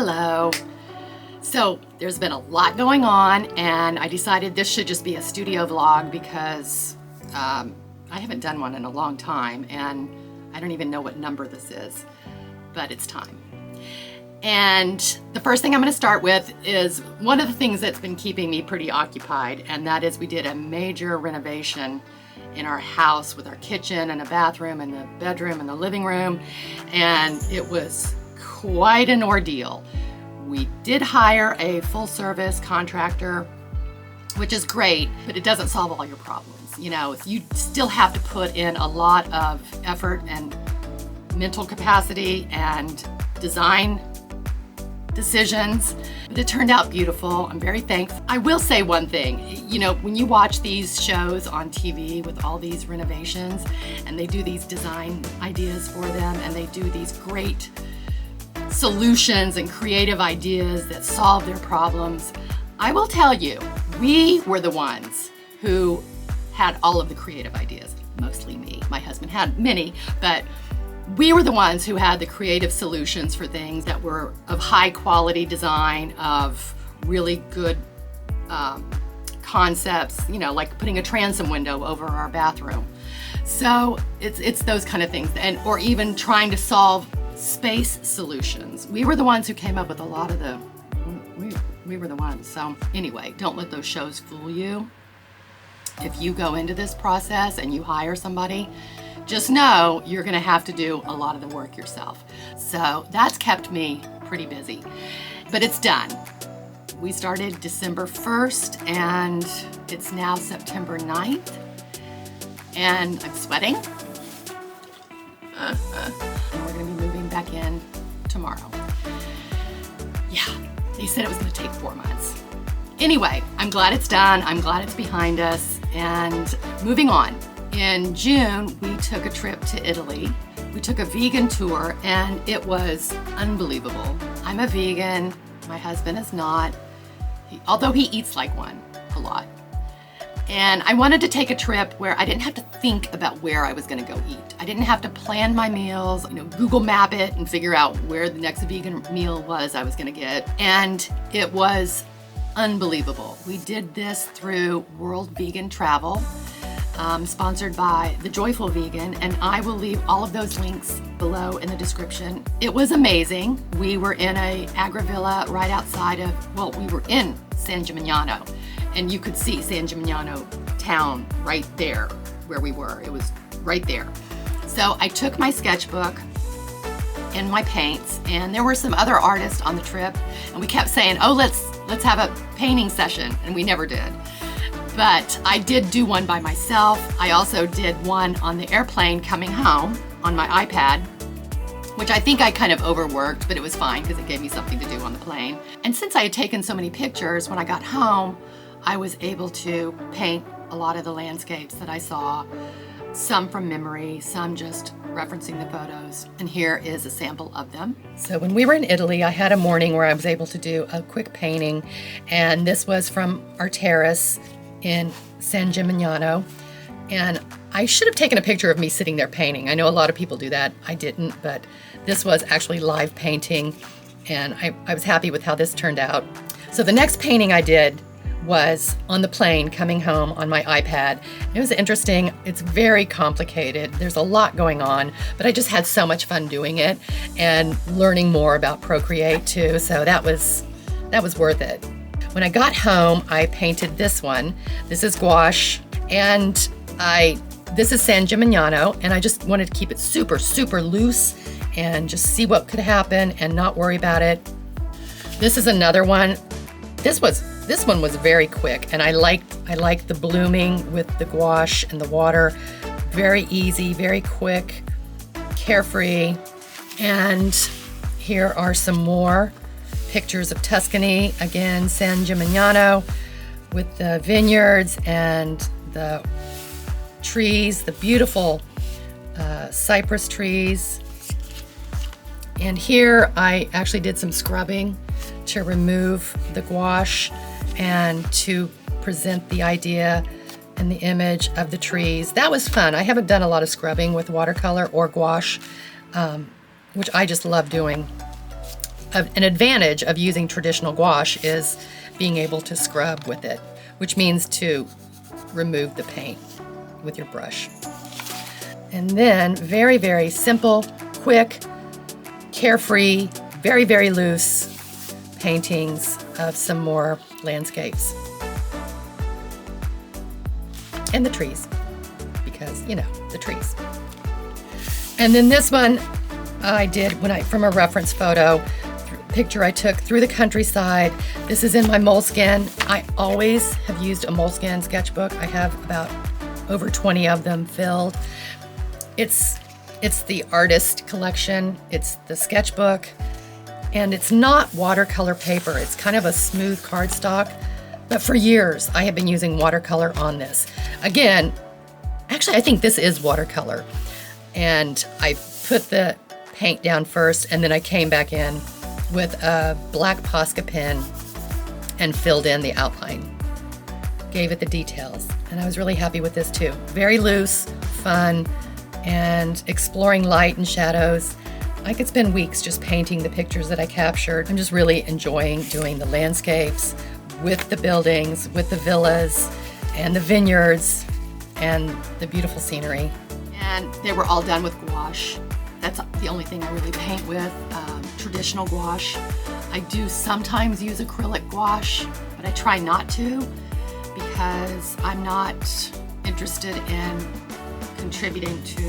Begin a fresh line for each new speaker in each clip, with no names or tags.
Hello. So there's been a lot going on, and I decided this should just be a studio vlog because I haven't done one in a long time, and I don't even know what number this is, but it's time. And the first thing I'm going to start with is one of the things that's been keeping me pretty occupied, and that is we did a major renovation in our house with our kitchen and a bathroom and the bedroom and the living room, and it was quite an ordeal. We did hire a full-service contractor, which is great, but it doesn't solve all your problems. You know, you still have to put in a lot of effort and mental capacity and design decisions, but it turned out beautiful. I'm very thankful. I will say one thing, you know, when you watch these shows on TV with all these renovations and they do these design ideas for them and they do these great solutions and creative ideas that solve their problems, I will tell you, we were the ones who had all of the creative ideas, mostly me. My husband had many, but we were the ones who had the creative solutions for things that were of high quality design, of really good concepts, you know, like putting a transom window over our bathroom. So it's those kind of things, and or even trying to solve space solutions. We were the ones who came up with a lot of the, we were the ones. So anyway, don't let those shows fool you. If you go into this process and you hire somebody, just know you're gonna have to do a lot of the work yourself. So that's kept me pretty busy, but it's done. We started December 1st and it's now September 9th, and I'm sweating. And we're gonna be moving back in tomorrow. Yeah, they said it was gonna take 4 months. Anyway, I'm glad it's done. I'm glad it's behind us, and moving on. In June, we took a trip to Italy. We took a vegan tour, and it was unbelievable. I'm a vegan, my husband is not, although he eats like one a lot. And I wanted to take a trip where I didn't have to think about where I was gonna go eat. I didn't have to plan my meals, you know, Google map it and figure out where the next vegan meal was I was gonna get. And it was unbelievable. We did this through World Vegan Travel, sponsored by The Joyful Vegan, and I will leave all of those links below in the description. It was amazing. We were in a agri-villa right outside of, well, we were in San Gimignano, and you could see San Gimignano town right there where we were. It was right there. So I took my sketchbook and my paints, and there were some other artists on the trip, and we kept saying, oh, let's have a painting session, and we never did. But I did do one by myself. I also did one on the airplane coming home on my iPad, which I think I kind of overworked, but it was fine because it gave me something to do on the plane. And since I had taken so many pictures, when I got home, I was able to paint a lot of the landscapes that I saw, some from memory, some just referencing the photos. And here is a sample of them. So when we were in Italy, I had a morning where I was able to do a quick painting, and this was from our terrace in San Gimignano. And I should have taken a picture of me sitting there painting. I know a lot of people do that. I didn't, but this was actually live painting, and I was happy with how this turned out. So the next painting I did was on the plane coming home on my iPad. It was interesting. It's very complicated. There's a lot going on, but I just had so much fun doing it and learning more about Procreate too. So that was worth it. When I got home, I painted this one. This is gouache, and this is San Gimignano, and I just wanted to keep it super, super loose and just see what could happen and not worry about it. This is another one. This one was very quick, and I liked the blooming with the gouache and the water. Very easy, very quick, carefree. And here are some more pictures of Tuscany. Again, San Gimignano with the vineyards and the trees, the beautiful cypress trees. And here I actually did some scrubbing to remove the gouache and to present the idea and the image of the trees. That was fun. I haven't done a lot of scrubbing with watercolor or gouache, which I just love doing. an advantage of using traditional gouache is being able to scrub with it, which means to remove the paint with your brush. And then very, very simple, quick, carefree, very, very loose paintings of some more landscapes. And the trees, because, you know, the trees. And then this one I did from a reference photo, picture I took through the countryside. This is in my moleskin. I always have used a moleskin sketchbook. I have about over 20 of them filled. It's the artist collection. It's the sketchbook, and it's not watercolor paper. It's kind of a smooth cardstock, but for years I have been using watercolor on this. Again, actually I think this is watercolor, and I put the paint down first, and then I came back in with a black Posca pen and filled in the outline, gave it the details, and I was really happy with this too. Very loose, fun, and exploring light and shadows. I could spend weeks just painting the pictures that I captured. I'm just really enjoying doing the landscapes with the buildings, with the villas and the vineyards and the beautiful scenery. And they were all done with gouache. That's the only thing I really paint with, traditional gouache. I do sometimes use acrylic gouache, but I try not to because I'm not interested in contributing to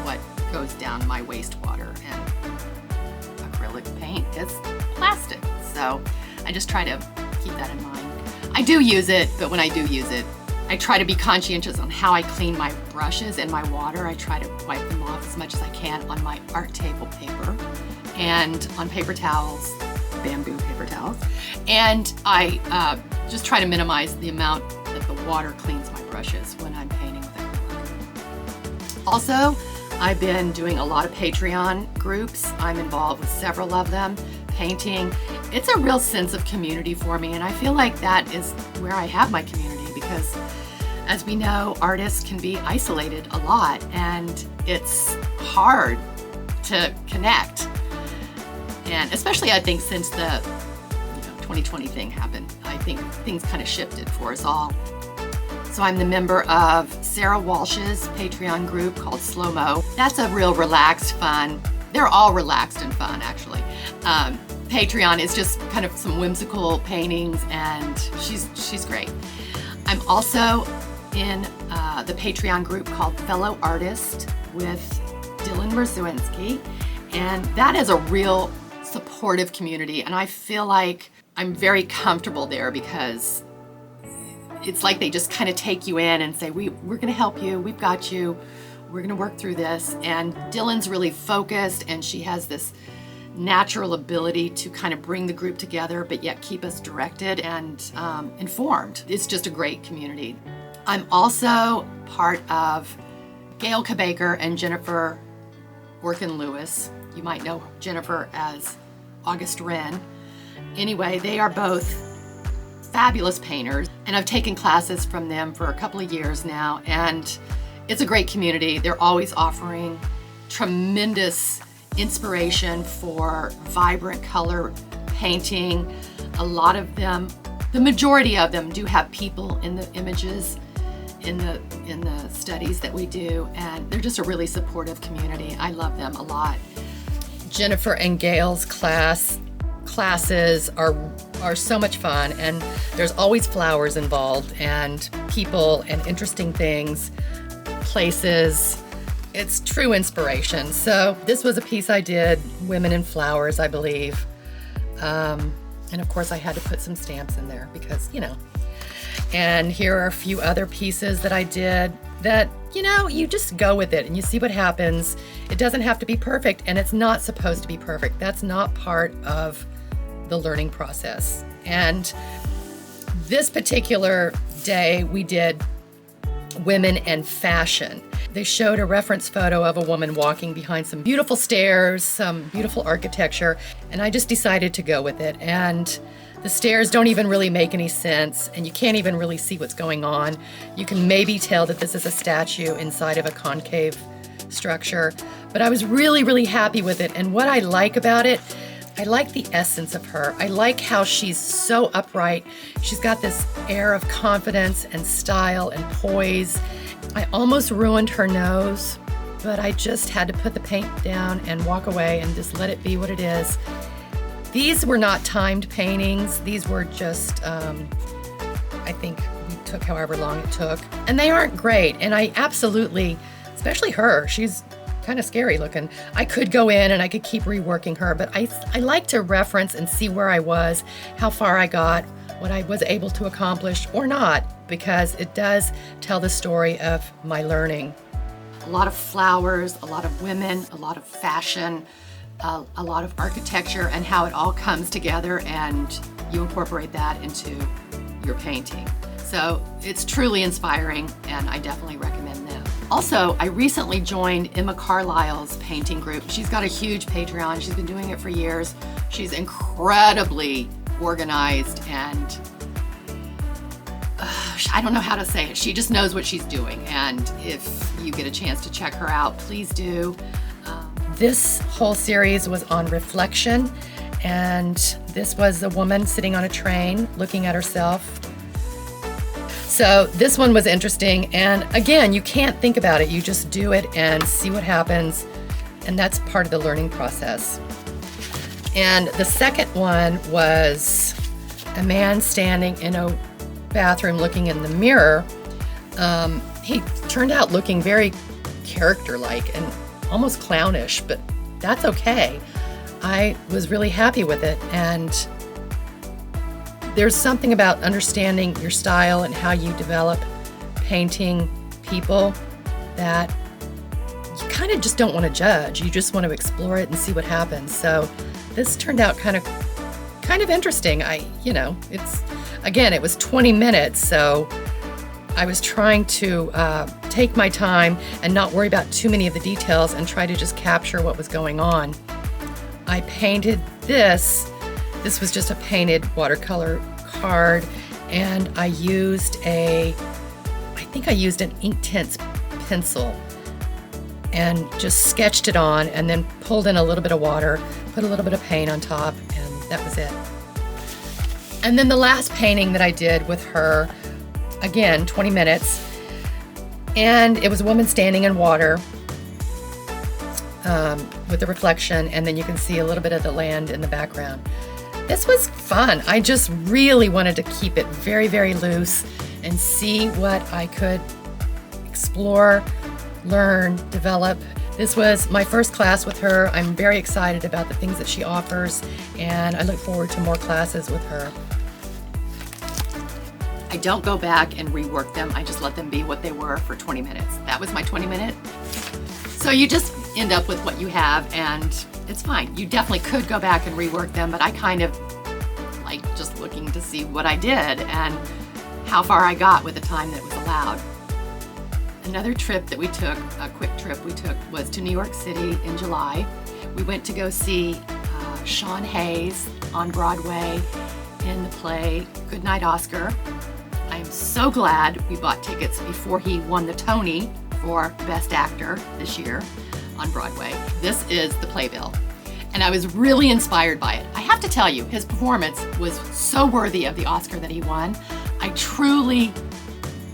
what goes down my wastewater, and acrylic paint is plastic. So I just try to keep that in mind. I do use it, but when I do use it, I try to be conscientious on how I clean my brushes and my water. I try to wipe them off as much as I can on my art table paper and on paper towels, bamboo paper towels. And I just try to minimize the amount that the water cleans my brushes when I'm painting with acrylic. Also, I've been doing a lot of Patreon groups. I'm involved with several of them, painting. It's a real sense of community for me, and I feel like that is where I have my community, because as we know, artists can be isolated a lot, and it's hard to connect. And especially, I think, since the 2020 thing happened, I think things kind of shifted for us all. So I'm the member of Sarah Walsh's Patreon group called Slomo. That's a real relaxed, fun. They're all relaxed and fun, actually. Patreon is just kind of some whimsical paintings, and she's great. I'm also in the Patreon group called Fellow Artist with Dylan Merzwinski, and that is a real supportive community, and I feel like I'm very comfortable there because it's like they just kind of take you in and say, we're going to help you, we've got you, we're going to work through this. And Dylan's really focused, and she has this natural ability to kind of bring the group together but yet keep us directed and informed. It's just a great community. I'm also part of Gayle and Jennifer Orkin-Lewis. You might know Jennifer as August Wren. Anyway, they are both fabulous painters, and I've taken classes from them for a couple of years now, and it's a great community. They're always offering tremendous inspiration for vibrant color painting. A lot of them, the majority of them, do have people in the images in the studies that we do, and they're just a really supportive community. I love them a lot. Jennifer and Gayle's classes are so much fun, and there's always flowers involved and people and interesting things, places. It's true inspiration. So this was a piece I did, Women in Flowers, I believe. And of course I had to put some stamps in there because, And here are a few other pieces that I did that, you just go with it and you see what happens. It doesn't have to be perfect, and it's not supposed to be perfect. That's not part of the learning process. And this particular day we did women and fashion. They showed a reference photo of a woman walking behind some beautiful stairs, some beautiful architecture, and I just decided to go with it. And the stairs don't even really make any sense, and you can't even really see what's going on. You can maybe tell that this is a statue inside of a concave structure, but I was really, really happy with it. And what I like about it, I like the essence of her. I like how she's so upright. She's got this air of confidence and style and poise. I almost ruined her nose, but I just had to put the paint down and walk away and just let it be what it is. These were not timed paintings. These were just, I think we took however long it took. And they aren't great. And I absolutely, especially her, she's kind of scary looking. I could go in and I could keep reworking her, but I like to reference and see where I was, how far I got, what I was able to accomplish or not, because it does tell the story of my learning. A lot of flowers, a lot of women, a lot of fashion, a lot of architecture, and how it all comes together and you incorporate that into your painting. So it's truly inspiring, and I definitely recommend them. Also, I recently joined Emma Carlisle's painting group. She's got a huge Patreon. She's been doing it for years. She's incredibly organized, and I don't know how to say it. She just knows what she's doing, and if you get a chance to check her out, please do. This whole series was on reflection, and this was a woman sitting on a train looking at herself. So this one was interesting, and again, you can't think about it. You just do it and see what happens, and that's part of the learning process. And the second one was a man standing in a bathroom looking in the mirror. He turned out looking very character-like and almost clownish, but that's okay. I was really happy with it, and there's something about understanding your style and how you develop painting people that you kind of just don't want to judge. You just want to explore it and see what happens. So this turned out kind of interesting. It was 20 minutes, so I was trying to take my time and not worry about too many of the details and try to just capture what was going on. I painted this. This was just a painted watercolor card, and I think I used an Inktense pencil and just sketched it on, and then pulled in a little bit of water, put a little bit of paint on top, and that was it. And then the last painting that I did with her, again, 20 minutes, and it was a woman standing in water with the reflection, and then you can see a little bit of the land in the background. This was fun. I just really wanted to keep it very, very loose and see what I could explore, learn, develop. This was my first class with her. I'm very excited about the things that she offers, and I look forward to more classes with her. I don't go back and rework them. I just let them be what they were for 20 minutes. That was my 20 minute. So you just end up with what you have, and it's fine. You definitely could go back and rework them, but I kind of like just looking to see what I did and how far I got with the time that was allowed. Another trip that we took, a quick trip we took, was to New York City in July. We went to go see Sean Hayes on Broadway in the play Goodnight Oscar. I'm so glad we bought tickets before he won the Tony for Best Actor this year on Broadway. This is the playbill, and I was really inspired by it. I have to tell you, his performance was so worthy of the Oscar that he won. I truly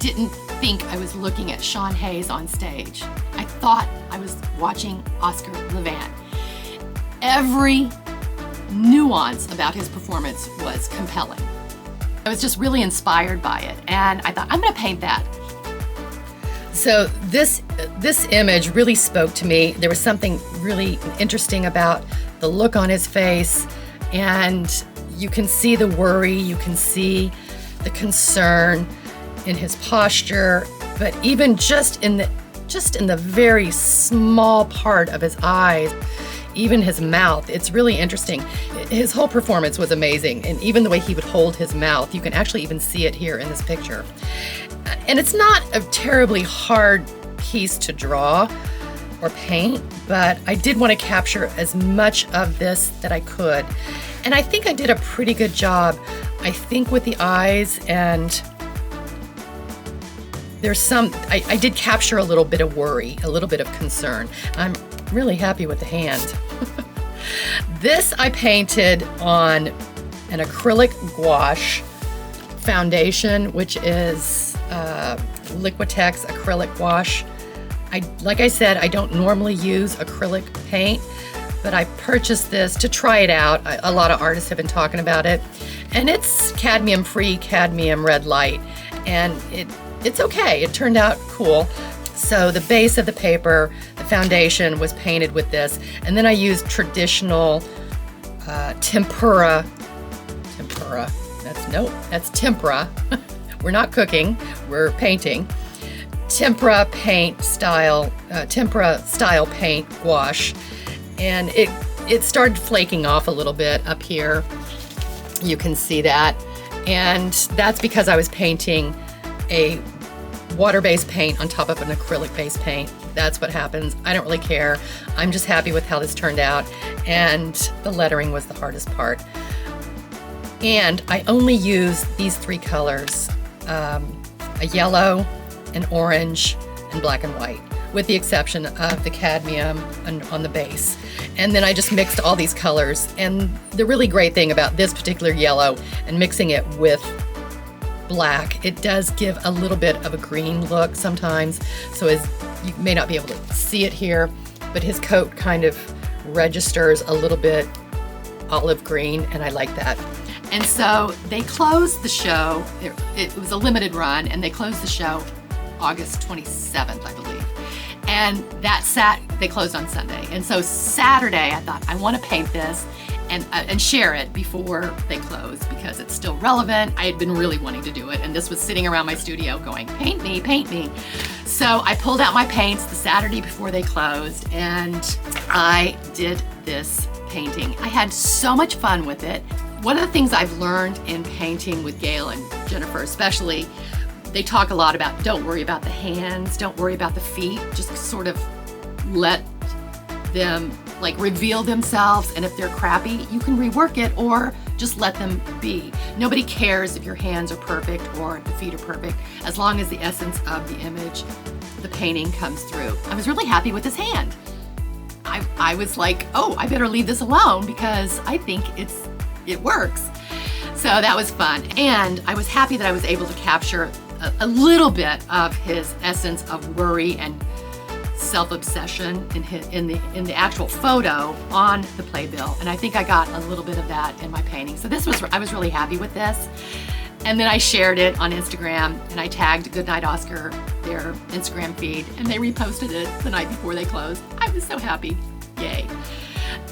didn't think I was looking at Sean Hayes on stage. I thought I was watching Oscar Levant. Every nuance about his performance was compelling. I was just really inspired by it, and I thought, I'm gonna paint that. So this image really spoke to me. There was something really interesting about the look on his face, and you can see the worry, you can see the concern in his posture, but even just in the very small part of his eyes, even his mouth, it's really interesting. His whole performance was amazing, and even the way he would hold his mouth, you can actually even see it here in this picture. And it's not a terribly hard piece to draw or paint, but I did want to capture as much of this that I could. And I think I did a pretty good job, I think, with the eyes, and I did capture a little bit of worry, a little bit of concern. I'm really happy with the hand. This I painted on an acrylic gouache foundation, which is Liquitex acrylic gouache. Like I said, I don't normally use acrylic paint, but I purchased this to try it out. A lot of artists have been talking about it, and it's cadmium-free, cadmium red light, and it's okay. It turned out cool. So the base of the paper, the foundation, was painted with this, and then I used traditional tempera. That's tempera. We're not cooking, we're painting. Tempera style paint gouache, and it started flaking off a little bit up here. You can see that, and that's because I was painting a water-based paint on top of an acrylic-based paint. That's what happens. I don't really care. I'm just happy with how this turned out, and the lettering was the hardest part. And I only use these 3 colors, a yellow, an orange, and black and white, with the exception of the cadmium on the base. And then I just mixed all these colors. And the really great thing about this particular yellow and mixing it with black, it does give a little bit of a green look sometimes. So as you may not be able to see it here, but his coat kind of registers a little bit olive green, and I like that. And so they closed the show. It was a limited run, and they closed the show August 27th, I believe. And they closed on Sunday. And so Saturday, I thought, I want to paint this and share it before they close because it's still relevant. I had been really wanting to do it, and this was sitting around my studio going, paint me, paint me. So I pulled out my paints the Saturday before they closed, and I did this painting. I had so much fun with it. One of the things I've learned in painting with Gayle and Jennifer especially, they talk a lot about don't worry about the hands, don't worry about the feet, just sort of let them like reveal themselves, and if they're crappy, you can rework it or just let them be. Nobody cares if your hands are perfect or the feet are perfect, as long as the essence of the image, the painting comes through. I was really happy with this hand. I was like, oh, I better leave this alone because I think it works. So that was fun. And I was happy that I was able to capture a little bit of his essence of worry and self-obsession in the actual photo on the playbill. And I think I got a little bit of that in my painting. So I was really happy with this. And then I shared it on Instagram, and I tagged Goodnight Oscar, their Instagram feed, and they reposted it the night before they closed. I was so happy. Yay.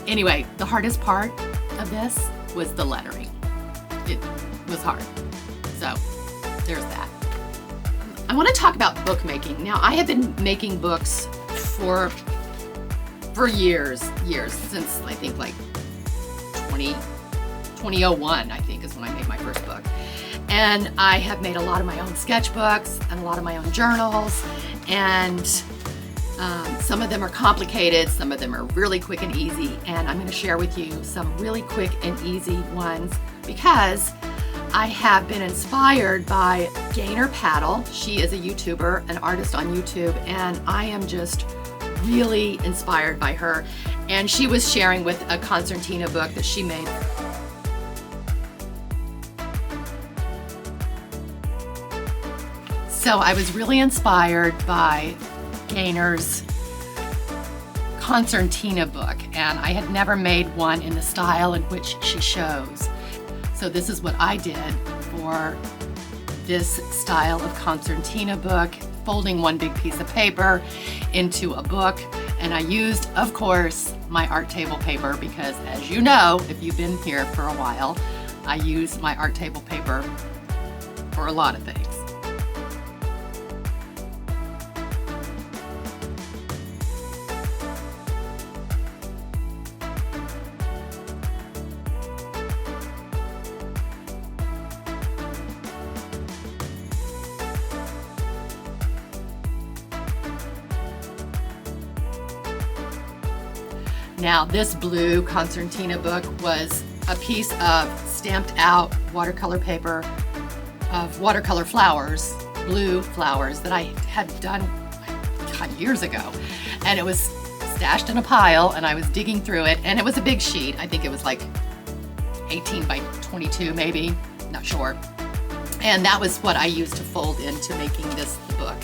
Anyway, the hardest part of this was the lettering. It was hard. So there's that. I want to talk about bookmaking. Now, I have been making books for years, since I think like 2001, I think is when I made my first book. And I have made a lot of my own sketchbooks and a lot of my own journals, and some of them are complicated, some of them are really quick and easy, and I'm going to share with you some really quick and easy ones because I have been inspired by Gaynor Pattle. She is a YouTuber, an artist on YouTube, and I am just really inspired by her. And she was sharing with a concertina book that she made. So I was really inspired by Gaynor's concertina book, and I had never made one in the style in which she shows. So this is what I did for this style of concertina book, folding one big piece of paper into a book. And I used, of course, my art table paper because, as you know, if you've been here for a while, I use my art table paper for a lot of things. Now, this blue concertina book was a piece of stamped out watercolor paper of watercolor flowers, blue flowers that I had done years ago. And it was stashed in a pile, and I was digging through it, and it was a big sheet. I think it was like 18 by 22 maybe, not sure. And that was what I used to fold into making this book.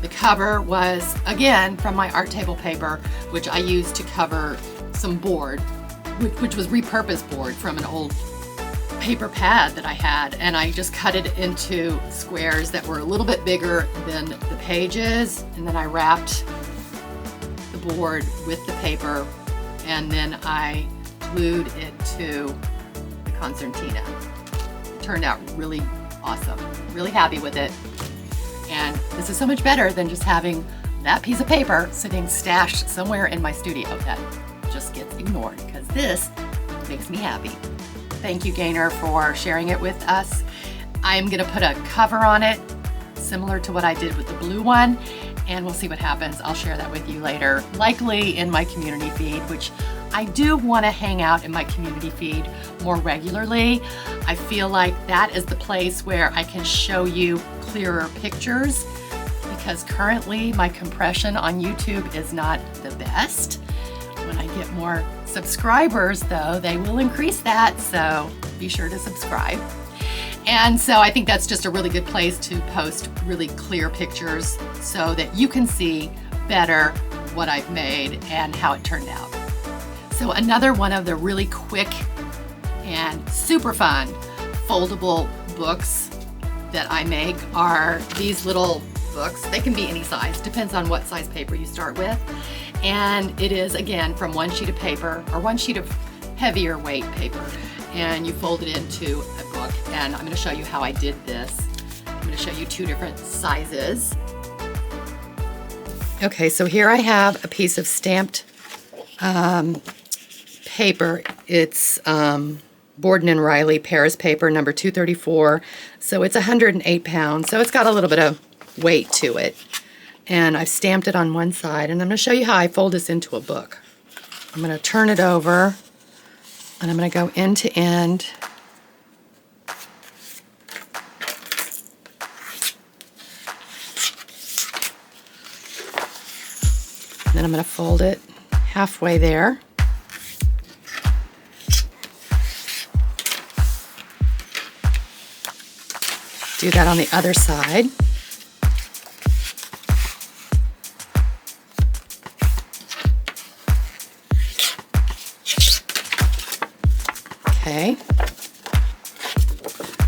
The cover was, again, from my art table paper, which I used to cover some board, which was repurposed board from an old paper pad that I had, and I just cut it into squares that were a little bit bigger than the pages, and then I wrapped the board with the paper, and then I glued it to the concertina. It turned out really awesome. Really happy with it. And this is so much better than just having that piece of paper sitting stashed somewhere in my studio that just gets ignored, because this makes me happy. Thank you, Gaynor, for sharing it with us. I'm gonna put a cover on it, similar to what I did with the blue one, and we'll see what happens. I'll share that with you later, likely in my community feed, which I do want to hang out in my community feed more regularly. I feel like that is the place where I can show you clearer pictures, because currently my compression on YouTube is not the best. When I get more subscribers, though, they will increase that, so be sure to subscribe. And so I think that's just a really good place to post really clear pictures so that you can see better what I've made and how it turned out. So another one of the really quick and super fun foldable books that I make are these little books. They can be any size, depends on what size paper you start with. And it is, again, from one sheet of paper or one sheet of heavier weight paper, and you fold it into a book. And I'm going to show you how I did this. I'm going to show you two different sizes. Okay, so here I have a piece of stamped paper. It's Borden & Riley Paris paper, number 234. So it's 108 pounds. So it's got a little bit of weight to it. And I've stamped it on one side. And I'm going to show you how I fold this into a book. I'm going to turn it over, and I'm going to go end to end. And then I'm going to fold it halfway there. Do that on the other side. Okay.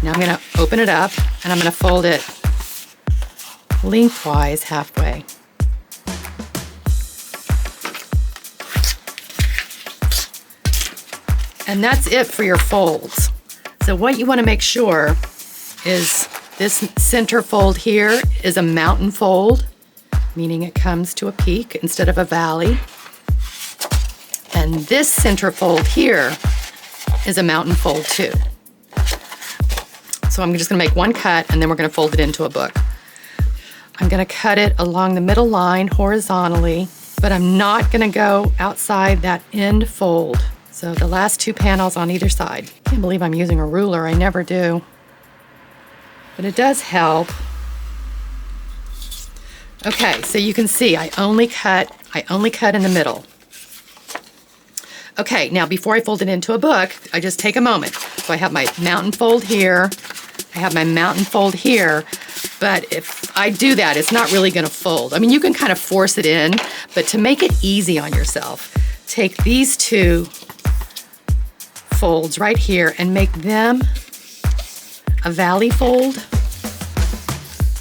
Now I'm going to open it up, and I'm going to fold it lengthwise halfway. And that's it for your folds. So what you want to make sure is this center fold here is a mountain fold, meaning it comes to a peak instead of a valley. And this center fold here is a mountain fold too. So I'm just going to make one cut, and then we're going to fold it into a book. I'm going to cut it along the middle line horizontally, but I'm not going to go outside that end fold. So the last two panels on either side. Can't believe I'm using a ruler. I never do. But it does help. Okay, so you can see I only cut in the middle. Okay, now before I fold it into a book, I just take a moment. So I have my mountain fold here, I have my mountain fold here, but if I do that, it's not really gonna fold. I mean, you can kind of force it in, but to make it easy on yourself, take these two folds right here and make them a valley fold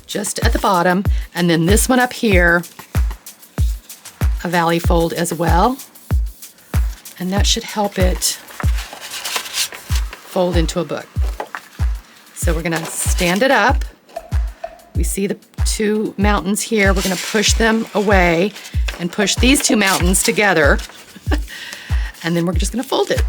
just at the bottom, and then this one up here, a valley fold as well. And that should help it fold into a book. So we're gonna stand it up. We see the two mountains here. We're gonna push them away and push these two mountains together. And then we're just gonna fold it.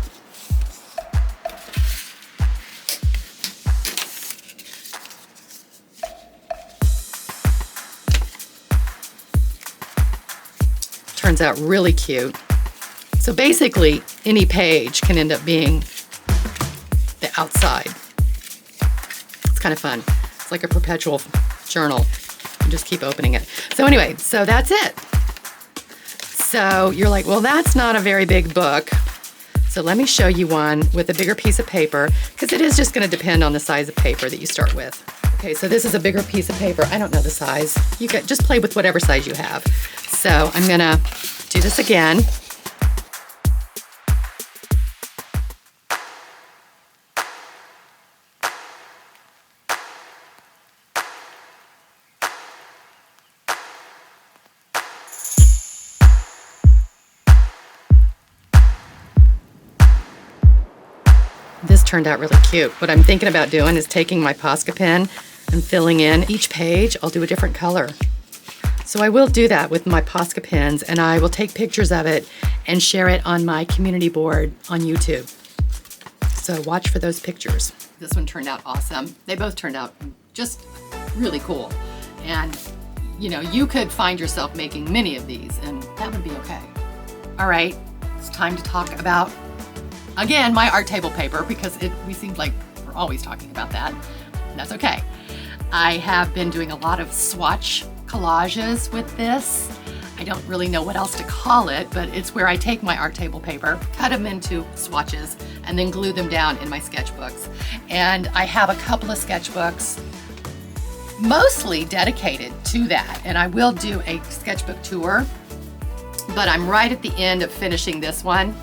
Turns out really cute. So basically, any page can end up being the outside. It's kind of fun. It's like a perpetual journal. You just keep opening it. So anyway, so that's it. So you're like, well, that's not a very big book. So let me show you one with a bigger piece of paper, because it is just going to depend on the size of paper that you start with. Okay, so this is a bigger piece of paper. I don't know the size. You can just play with whatever size you have. So I'm going to do this again. This turned out really cute. What I'm thinking about doing is taking my Posca pen and filling in each page. I'll do a different color. So I will do that with my Posca pens, and I will take pictures of it and share it on my community board on YouTube. So watch for those pictures. This one turned out awesome. They both turned out just really cool. And you know, you could find yourself making many of these, and that would be okay. All right, it's time to talk about, again, my art table paper, because we seem like we're always talking about that. And that's okay. I have been doing a lot of swatch collages with this. I don't really know what else to call it, but it's where I take my art table paper, cut them into swatches, and then glue them down in my sketchbooks. And I have a couple of sketchbooks mostly dedicated to that, and I will do a sketchbook tour, but I'm right at the end of finishing this one,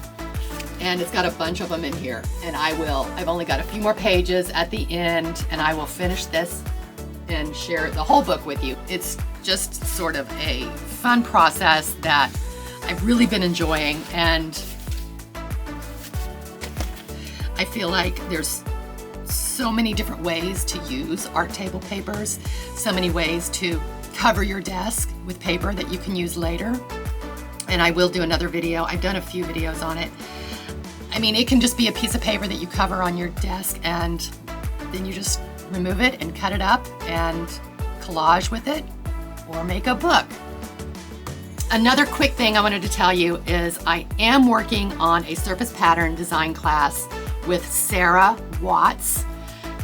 and it's got a bunch of them in here, and I've only got a few more pages at the end, and I will finish this and share the whole book with you. It's just sort of a fun process that I've really been enjoying, and I feel like there's so many different ways to use art table papers, so many ways to cover your desk with paper that you can use later. And I will do another video. I've done a few videos on it. I mean, it can just be a piece of paper that you cover on your desk, and then you just remove it and cut it up and collage with it, or make a book. Another quick thing I wanted to tell you is I am working on a surface pattern design class with Sarah Watts.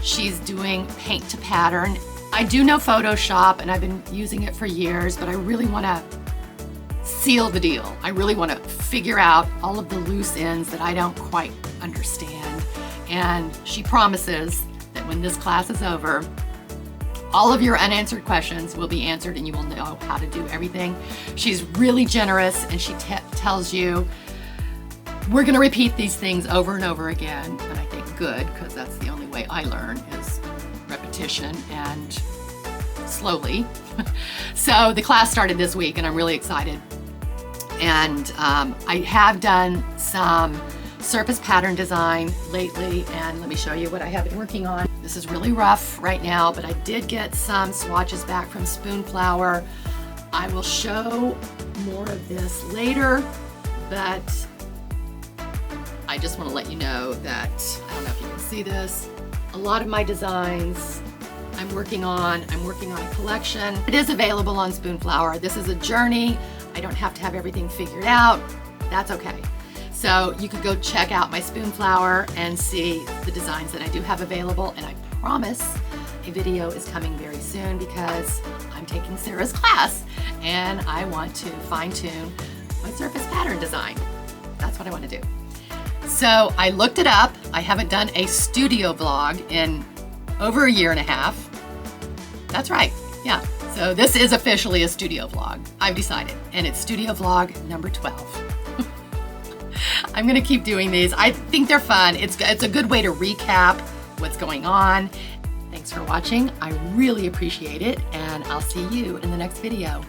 She's doing paint to pattern. I do know Photoshop, and I've been using it for years, but I really want to seal the deal. I really want to figure out all of the loose ends that I don't quite understand. And she promises that when this class is over, all of your unanswered questions will be answered, and you will know how to do everything. She's really generous, and she tells you, we're going to repeat these things over and over again. And I think good, because that's the only way I learn, is repetition and slowly. So the class started this week, and I'm really excited. And I have done some surface pattern design lately, and let me show you what I have been working on. This is really rough right now, but I did get some swatches back from Spoonflower. I will show more of this later, but I just want to let you know that, I don't know if you can see this, a lot of my designs I'm working on a collection. It is available on Spoonflower. This is a journey. I don't have to have everything figured out. That's okay. So you could go check out my Spoonflower and see the designs that I do have available, and I promise a video is coming very soon, because I'm taking Sarah's class and I want to fine-tune my surface pattern design. That's what I want to do. So I looked it up. I haven't done a studio vlog in over a year and a half. That's right, yeah. So this is officially a studio vlog, I've decided, and it's studio vlog number 12. I'm gonna keep doing these. I think they're fun. It's a good way to recap what's going on. Thanks for watching. I really appreciate it, and I'll see you in the next video.